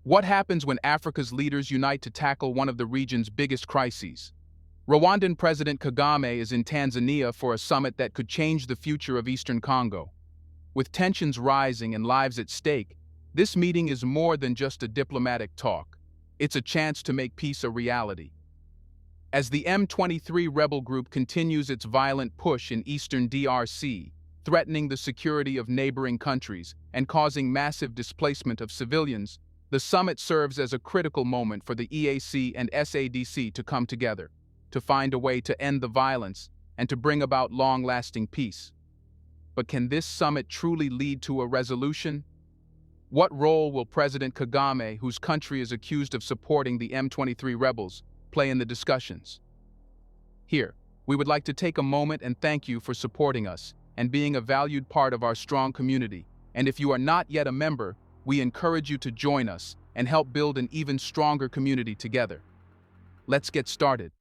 What happens when Africa's leaders unite to tackle one of the region's biggest crises? Rwandan President Kagame is in Tanzania for a summit that could change the future of Eastern Congo. With tensions rising and lives at stake, this meeting is more than just a diplomatic talk. It's a chance to make peace a reality. As the M23 rebel group continues its violent push in eastern DRC, threatening the security of neighboring countries and causing massive displacement of civilians, the summit serves as a critical moment for the EAC and SADC to come together, to find a way to end the violence and to bring about long-lasting peace. But can this summit truly lead to a resolution? What role will President Kagame, whose country is accused of supporting the M23 rebels, play in the discussions? Here, we would like to take a moment and thank you for supporting us and being a valued part of our strong community. And if you are not yet a member, we encourage you to join us and help build an even stronger community together. Let's get started.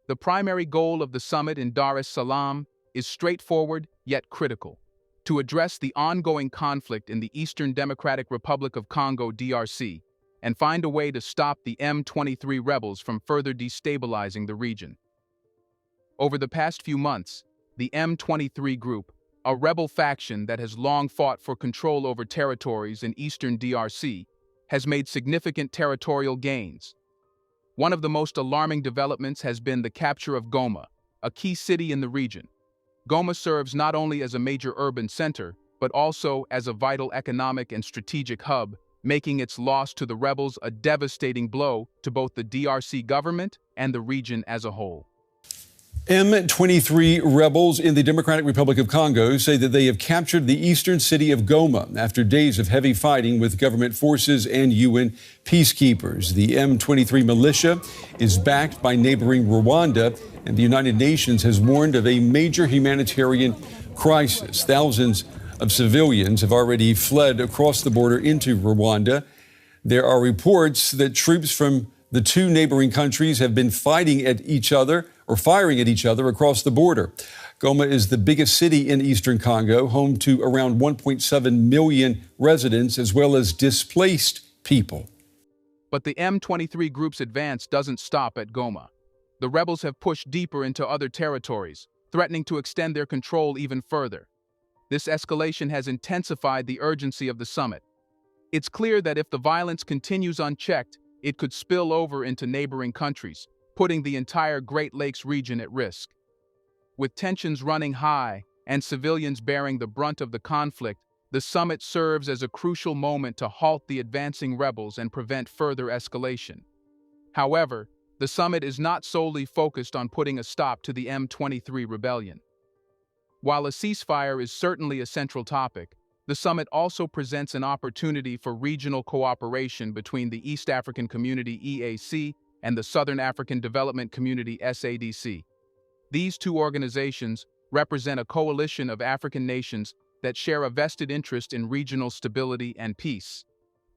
The primary goal of the summit in Dar es Salaam is straightforward yet critical: to address the ongoing conflict in the Eastern Democratic Republic of Congo (DRC) and find a way to stop the M23 rebels from further destabilizing the region. Over the past few months, the M23 group, a rebel faction that has long fought for control over territories in eastern DRC, has made significant territorial gains. One of the most alarming developments has been the capture of Goma, a key city in the region. Goma serves not only as a major urban center, but also as a vital economic and strategic hub, making its loss to the rebels a devastating blow to both the DRC government and the region as a whole. M23 rebels in the Democratic Republic of Congo say that they have captured the eastern city of Goma after days of heavy fighting with government forces and UN peacekeepers. The M23 militia is backed by neighboring Rwanda, and the United Nations has warned of a major humanitarian crisis. Thousands of civilians have already fled across the border into Rwanda. There are reports that troops from the two neighboring countries have been fighting at each other or firing at each other across the border. Goma is the biggest city in eastern Congo, home to around 1.7 million residents, as well as displaced people. But the M23 group's advance doesn't stop at Goma. The rebels have pushed deeper into other territories, threatening to extend their control even further. This escalation has intensified the urgency of the summit. It's clear that if the violence continues unchecked, it could spill over into neighboring countries, putting the entire Great Lakes region at risk. With tensions running high and civilians bearing the brunt of the conflict, the summit serves as a crucial moment to halt the advancing rebels and prevent further escalation. However, the summit is not solely focused on putting a stop to the M23 rebellion. While a ceasefire is certainly a central topic, the summit also presents an opportunity for regional cooperation between the East African Community (EAC) and the Southern African Development Community (SADC). These two organizations represent a coalition of African nations that share a vested interest in regional stability and peace.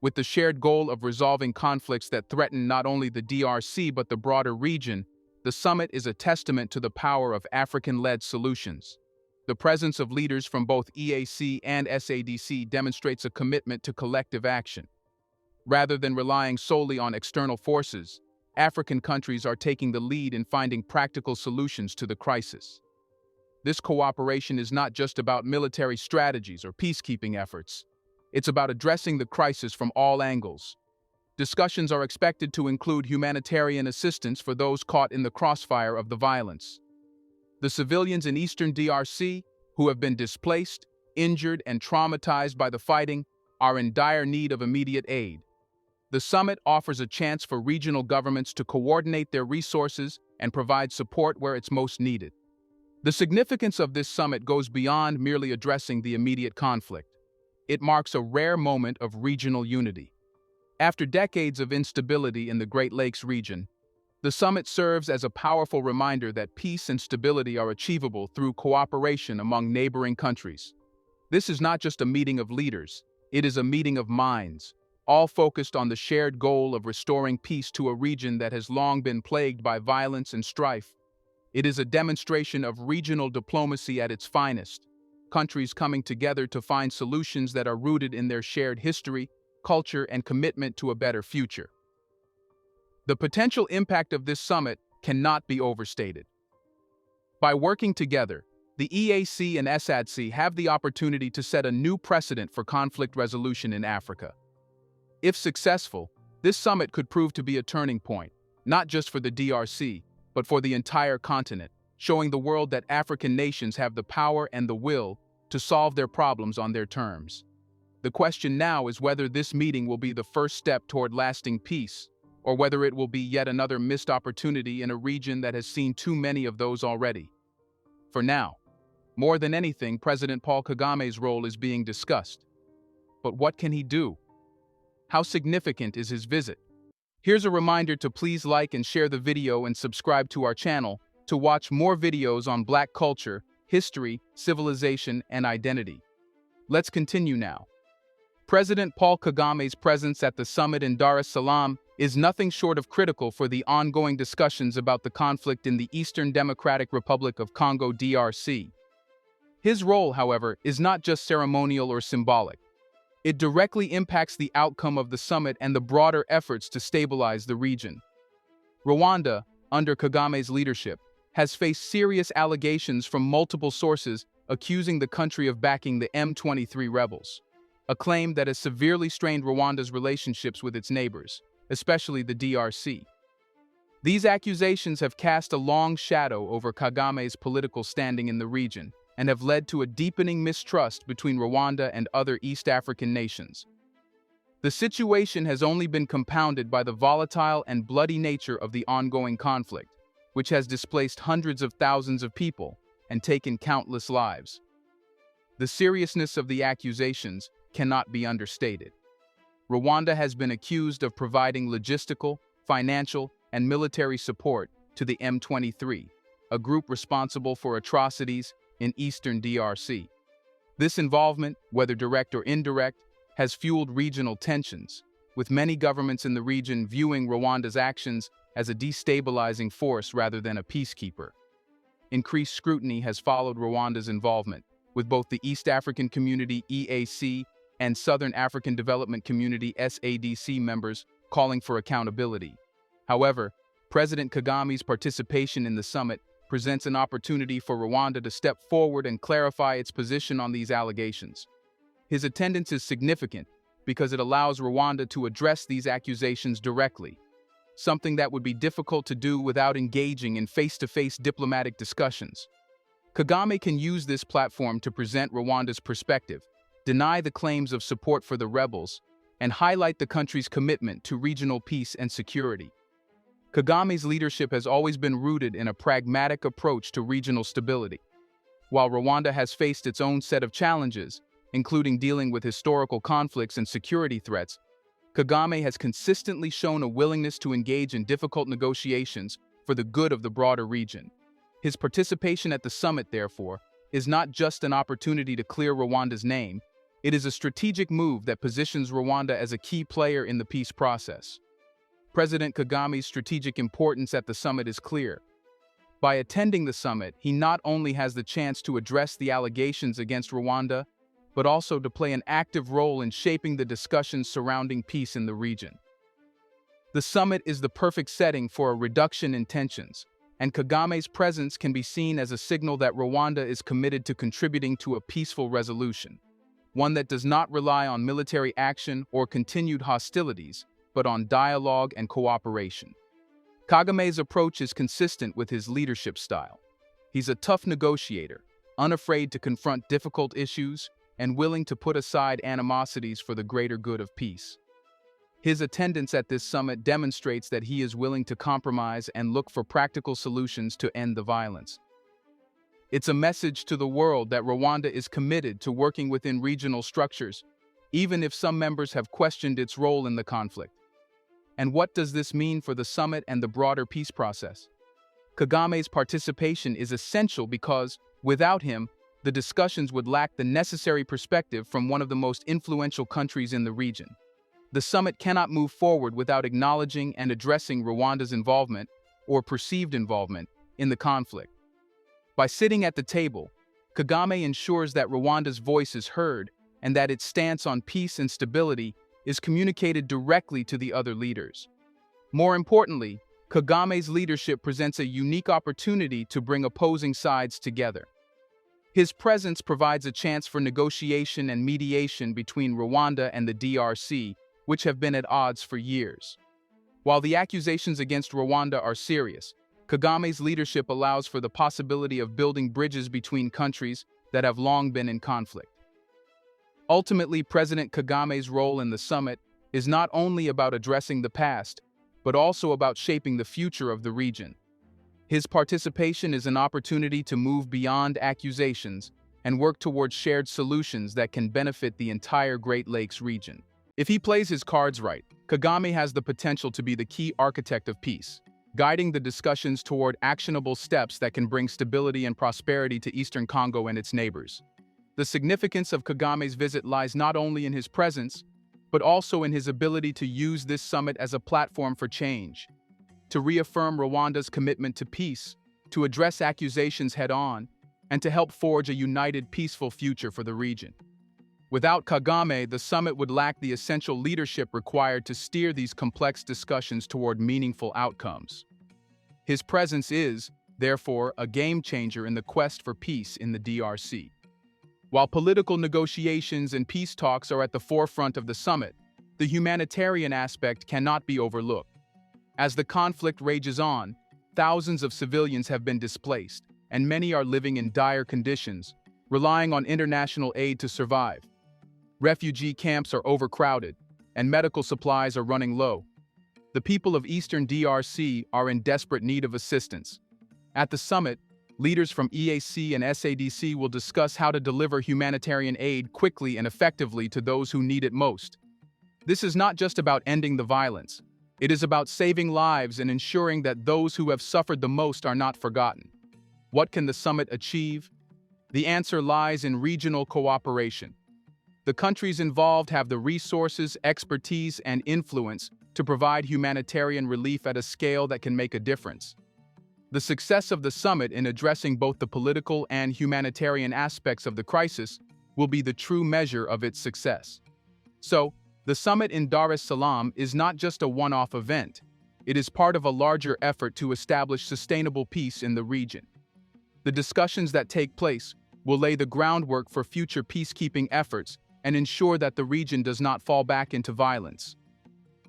With the shared goal of resolving conflicts that threaten not only the DRC but the broader region, the summit is a testament to the power of African-led solutions. The presence of leaders from both EAC and SADC demonstrates a commitment to collective action. Rather than relying solely on external forces, African countries are taking the lead in finding practical solutions to the crisis. This cooperation is not just about military strategies or peacekeeping efforts. It's about addressing the crisis from all angles. Discussions are expected to include humanitarian assistance for those caught in the crossfire of the violence. The civilians in eastern DRC, who have been displaced, injured, and traumatized by the fighting, are in dire need of immediate aid. The summit offers a chance for regional governments to coordinate their resources and provide support where it's most needed. The significance of this summit goes beyond merely addressing the immediate conflict. It marks a rare moment of regional unity. After decades of instability in the Great Lakes region, the summit serves as a powerful reminder that peace and stability are achievable through cooperation among neighboring countries. This is not just a meeting of leaders, it is a meeting of minds, all focused on the shared goal of restoring peace to a region that has long been plagued by violence and strife. It is a demonstration of regional diplomacy at its finest, countries coming together to find solutions that are rooted in their shared history, culture, and commitment to a better future. The potential impact of this summit cannot be overstated. By working together, the EAC and SADC have the opportunity to set a new precedent for conflict resolution in Africa. If successful, this summit could prove to be a turning point, not just for the DRC, but for the entire continent, showing the world that African nations have the power and the will to solve their problems on their terms. The question now is whether this meeting will be the first step toward lasting peace, or whether it will be yet another missed opportunity in a region that has seen too many of those already. For now, more than anything, President Paul Kagame's role is being discussed. But what can he do? How significant is his visit? Here's a reminder to please like and share the video and subscribe to our channel to watch more videos on Black culture, history, civilization, and identity. Let's continue now. President Paul Kagame's presence at the summit in Dar es Salaam is nothing short of critical for the ongoing discussions about the conflict in the Eastern Democratic Republic of Congo (DRC). His role, however, is not just ceremonial or symbolic. It directly impacts the outcome of the summit and the broader efforts to stabilize the region. Rwanda, under Kagame's leadership, has faced serious allegations from multiple sources accusing the country of backing the M23 rebels, a claim that has severely strained Rwanda's relationships with its neighbors, especially the DRC. These accusations have cast a long shadow over Kagame's political standing in the region and have led to a deepening mistrust between Rwanda and other East African nations. The situation has only been compounded by the volatile and bloody nature of the ongoing conflict, which has displaced hundreds of thousands of people and taken countless lives. The seriousness of the accusations cannot be understated. Rwanda has been accused of providing logistical, financial, and military support to the M23, a group responsible for atrocities in eastern DRC. This involvement, whether direct or indirect, has fueled regional tensions, with many governments in the region viewing Rwanda's actions as a destabilizing force rather than a peacekeeper. Increased scrutiny has followed Rwanda's involvement, with both the East African Community (EAC) and Southern African Development Community (SADC) members calling for accountability. However, President Kagame's participation in the summit presents an opportunity for Rwanda to step forward and clarify its position on these allegations. His attendance is significant because it allows Rwanda to address these accusations directly, something that would be difficult to do without engaging in face-to-face diplomatic discussions. Kagame can use this platform to present Rwanda's perspective, deny the claims of support for the rebels, and highlight the country's commitment to regional peace and security. Kagame's leadership has always been rooted in a pragmatic approach to regional stability. While Rwanda has faced its own set of challenges, including dealing with historical conflicts and security threats, Kagame has consistently shown a willingness to engage in difficult negotiations for the good of the broader region. His participation at the summit, therefore, is not just an opportunity to clear Rwanda's name, it is a strategic move that positions Rwanda as a key player in the peace process. President Kagame's strategic importance at the summit is clear. By attending the summit, he not only has the chance to address the allegations against Rwanda, but also to play an active role in shaping the discussions surrounding peace in the region. The summit is the perfect setting for a reduction in tensions, and Kagame's presence can be seen as a signal that Rwanda is committed to contributing to a peaceful resolution, one that does not rely on military action or continued hostilities, but on dialogue and cooperation. Kagame's approach is consistent with his leadership style. He's a tough negotiator, unafraid to confront difficult issues, and willing to put aside animosities for the greater good of peace. His attendance at this summit demonstrates that he is willing to compromise and look for practical solutions to end the violence. It's a message to the world that Rwanda is committed to working within regional structures, even if some members have questioned its role in the conflict. And what does this mean for the summit and the broader peace process? Kagame's participation is essential because, without him, the discussions would lack the necessary perspective from one of the most influential countries in the region. The summit cannot move forward without acknowledging and addressing Rwanda's involvement, or perceived involvement, in the conflict. By sitting at the table, Kagame ensures that Rwanda's voice is heard and that its stance on peace and stability is communicated directly to the other leaders. More importantly, Kagame's leadership presents a unique opportunity to bring opposing sides together. His presence provides a chance for negotiation and mediation between Rwanda and the DRC, which have been at odds for years. While the accusations against Rwanda are serious, Kagame's leadership allows for the possibility of building bridges between countries that have long been in conflict. Ultimately, President Kagame's role in the summit is not only about addressing the past, but also about shaping the future of the region. His participation is an opportunity to move beyond accusations and work towards shared solutions that can benefit the entire Great Lakes region. If he plays his cards right, Kagame has the potential to be the key architect of peace, guiding the discussions toward actionable steps that can bring stability and prosperity to Eastern Congo and its neighbors. The significance of Kagame's visit lies not only in his presence, but also in his ability to use this summit as a platform for change, to reaffirm Rwanda's commitment to peace, to address accusations head-on, and to help forge a united, peaceful future for the region. Without Kagame, the summit would lack the essential leadership required to steer these complex discussions toward meaningful outcomes. His presence is, therefore, a game-changer in the quest for peace in the DRC. While political negotiations and peace talks are at the forefront of the summit, the humanitarian aspect cannot be overlooked. As the conflict rages on, thousands of civilians have been displaced, and many are living in dire conditions, relying on international aid to survive. Refugee camps are overcrowded, and medical supplies are running low. The people of Eastern DRC are in desperate need of assistance. At the summit, leaders from EAC and SADC will discuss how to deliver humanitarian aid quickly and effectively to those who need it most. This is not just about ending the violence. It is about saving lives and ensuring that those who have suffered the most are not forgotten. What can the summit achieve? The answer lies in regional cooperation. The countries involved have the resources, expertise, and influence to provide humanitarian relief at a scale that can make a difference. The success of the summit in addressing both the political and humanitarian aspects of the crisis will be the true measure of its success. So, the summit in Dar es Salaam is not just a one-off event. It is part of a larger effort to establish sustainable peace in the region. The discussions that take place will lay the groundwork for future peacekeeping efforts and ensure that the region does not fall back into violence.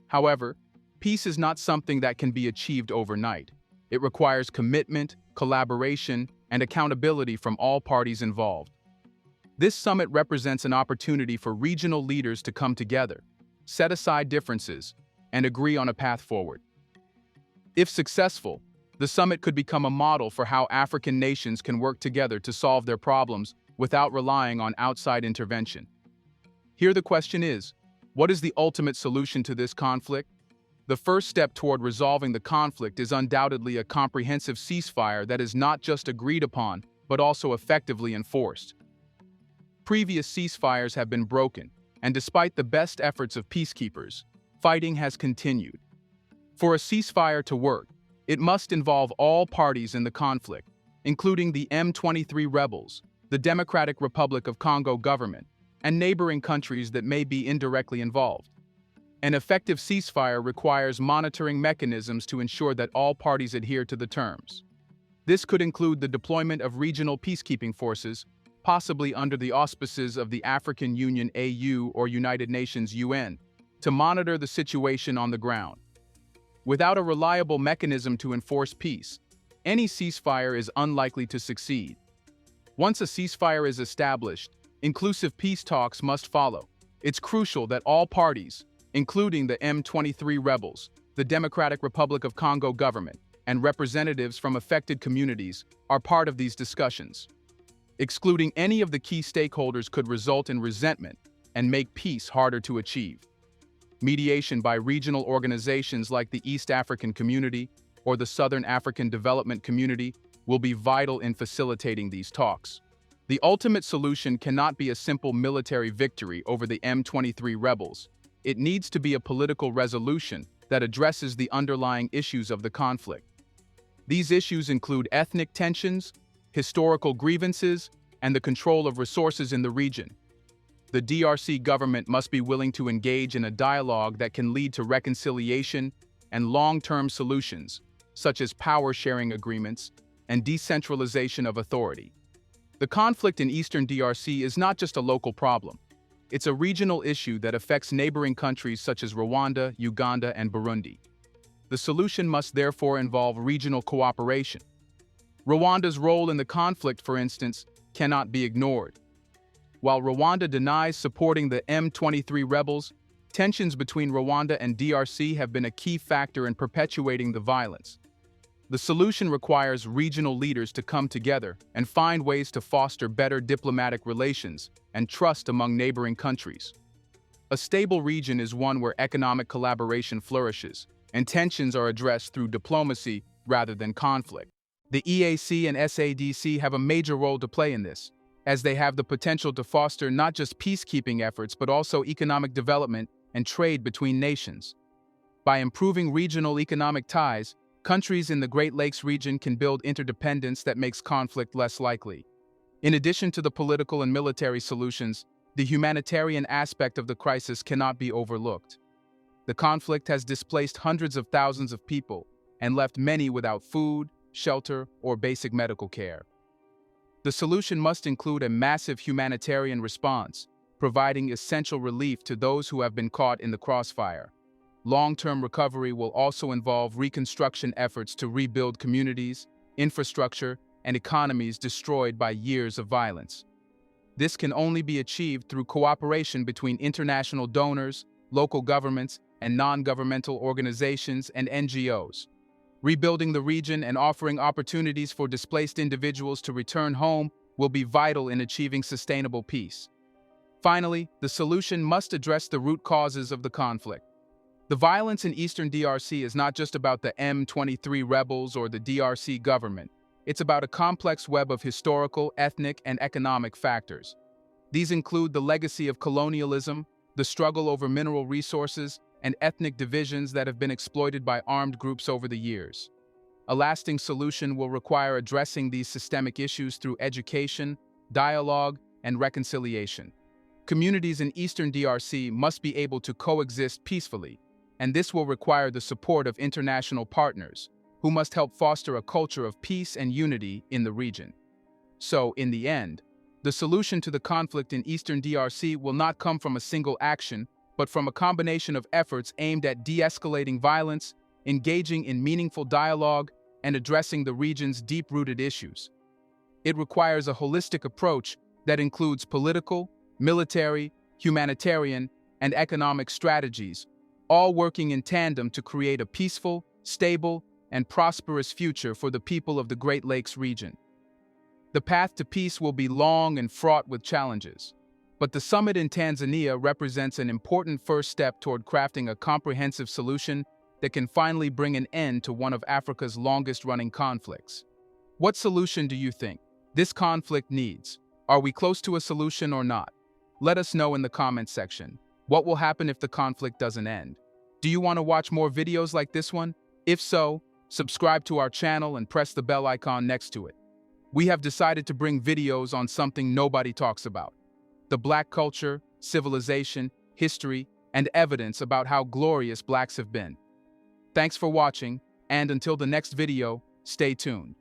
However, peace is not something that can be achieved overnight. It requires commitment, collaboration, and accountability from all parties involved. This summit represents an opportunity for regional leaders to come together, set aside differences, and agree on a path forward. If successful, the summit could become a model for how African nations can work together to solve their problems without relying on outside intervention. Here the question is, what is the ultimate solution to this conflict? The first step toward resolving the conflict is undoubtedly a comprehensive ceasefire that is not just agreed upon, but also effectively enforced. Previous ceasefires have been broken, and despite the best efforts of peacekeepers, fighting has continued. For a ceasefire to work, it must involve all parties in the conflict, including the M23 rebels, the Democratic Republic of Congo government, and neighboring countries that may be indirectly involved. An effective ceasefire requires monitoring mechanisms to ensure that all parties adhere to the terms. This could include the deployment of regional peacekeeping forces, possibly under the auspices of the African Union AU or United Nations UN, to monitor the situation on the ground. Without a reliable mechanism to enforce peace, any ceasefire is unlikely to succeed. Once a ceasefire is established, inclusive peace talks must follow. It's crucial that all parties, including the M23 rebels, the Democratic Republic of Congo government, and representatives from affected communities, are part of these discussions. Excluding any of the key stakeholders could result in resentment and make peace harder to achieve. Mediation by regional organizations like the East African Community or the Southern African Development Community will be vital in facilitating these talks. The ultimate solution cannot be a simple military victory over the M23 rebels. It needs to be a political resolution that addresses the underlying issues of the conflict. These issues include ethnic tensions, historical grievances, and the control of resources in the region. The DRC government must be willing to engage in a dialogue that can lead to reconciliation and long-term solutions, such as power-sharing agreements and decentralization of authority. The conflict in eastern DRC is not just a local problem. It's a regional issue that affects neighboring countries such as Rwanda, Uganda, and Burundi. The solution must therefore involve regional cooperation. Rwanda's role in the conflict, for instance, cannot be ignored. While Rwanda denies supporting the M23 rebels, tensions between Rwanda and DRC have been a key factor in perpetuating the violence. The solution requires regional leaders to come together and find ways to foster better diplomatic relations and trust among neighboring countries. A stable region is one where economic collaboration flourishes, and tensions are addressed through diplomacy rather than conflict. The EAC and SADC have a major role to play in this, as they have the potential to foster not just peacekeeping efforts but also economic development and trade between nations. By improving regional economic ties, countries in the Great Lakes region can build interdependence that makes conflict less likely. In addition to the political and military solutions, the humanitarian aspect of the crisis cannot be overlooked. The conflict has displaced hundreds of thousands of people and left many without food, shelter, or basic medical care. The solution must include a massive humanitarian response, providing essential relief to those who have been caught in the crossfire. Long-term recovery will also involve reconstruction efforts to rebuild communities, infrastructure, and economies destroyed by years of violence. This can only be achieved through cooperation between international donors, local governments, and non-governmental organizations and NGOs. Rebuilding the region and offering opportunities for displaced individuals to return home will be vital in achieving sustainable peace. Finally, the solution must address the root causes of the conflict. The violence in eastern DRC is not just about the M23 rebels or the DRC government. It's about a complex web of historical, ethnic, and economic factors. These include the legacy of colonialism, the struggle over mineral resources, and ethnic divisions that have been exploited by armed groups over the years. A lasting solution will require addressing these systemic issues through education, dialogue, and reconciliation. Communities in eastern DRC must be able to coexist peacefully, and this will require the support of international partners, who must help foster a culture of peace and unity in the region. So, in the end, the solution to the conflict in eastern DRC will not come from a single action, but from a combination of efforts aimed at de-escalating violence, engaging in meaningful dialogue, and addressing the region's deep-rooted issues. It requires a holistic approach that includes political, military, humanitarian, and economic strategies, all working in tandem to create a peaceful, stable, and prosperous future for the people of the Great Lakes region. The path to peace will be long and fraught with challenges, but the summit in Tanzania represents an important first step toward crafting a comprehensive solution that can finally bring an end to one of Africa's longest-running conflicts. What solution do you think this conflict needs? Are we close to a solution or not? Let us know in the comments section. What will happen if the conflict doesn't end? Do you want to watch more videos like this one? If so, subscribe to our channel and press the bell icon next to it. We have decided to bring videos on something nobody talks about: the Black culture, civilization, history, and evidence about how glorious Blacks have been. Thanks for watching, and until the next video, stay tuned.